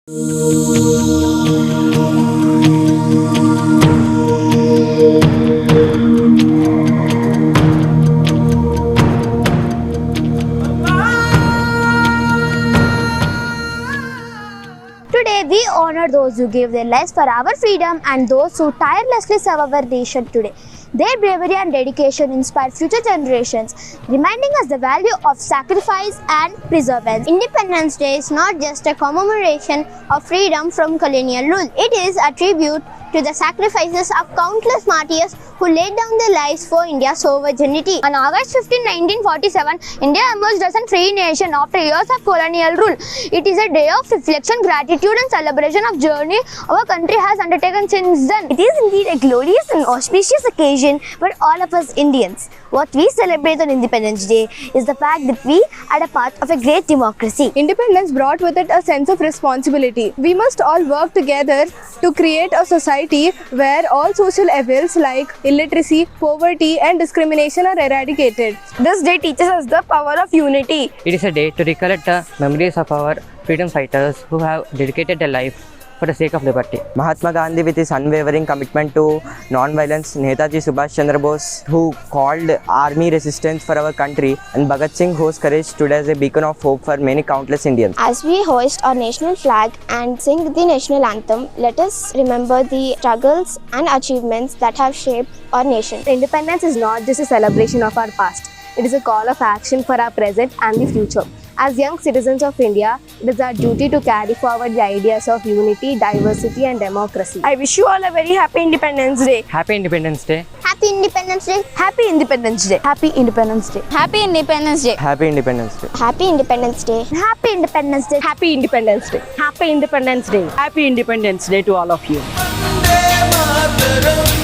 Today, we honor those who gave their lives for our freedom and those who tirelessly serve our nation today. Their bravery and dedication inspire future generations, reminding us the value of sacrifice and perseverance. Independence Day is not just a commemoration of freedom from colonial rule. It is a tribute to the sacrifices of countless martyrs who laid down their lives for India's sovereignty. On August 15, 1947, India emerged as a free nation after years of colonial rule. It is a day of reflection, gratitude and celebration of journey our country has undertaken since then. It is indeed a glorious and auspicious occasion for all of us Indians. What we celebrate on Independence Day is the fact that we are a part of a great democracy. Independence brought with it a sense of responsibility. We must all work together to create a society where all social evils like illiteracy, poverty and discrimination are eradicated. This day teaches us the power of unity. It is a day to recollect the memories of our freedom fighters who have dedicated their life for the sake of liberty. Mahatma Gandhi, with his unwavering commitment to non-violence, Netaji Subhash Chandra Bose, who called army resistance for our country, and Bhagat Singh, whose courage stood as a beacon of hope for many countless Indians. As we hoist our national flag and sing the national anthem, let us remember the struggles and achievements that have shaped our nation. Independence is not just a celebration of our past. It is a call of action for our present and the future. As young citizens of India, it is our duty to carry forward the ideas of unity, diversity and democracy. I wish you all a very happy Independence Day. Happy Independence Day. Happy Independence Day. Happy Independence Day. Happy Independence Day. Happy Independence Day. Happy Independence Day. Happy Independence Day. Happy Independence Day. Happy Independence Day. Happy Independence Day. Happy Independence Day to all of you. Vande Mataram.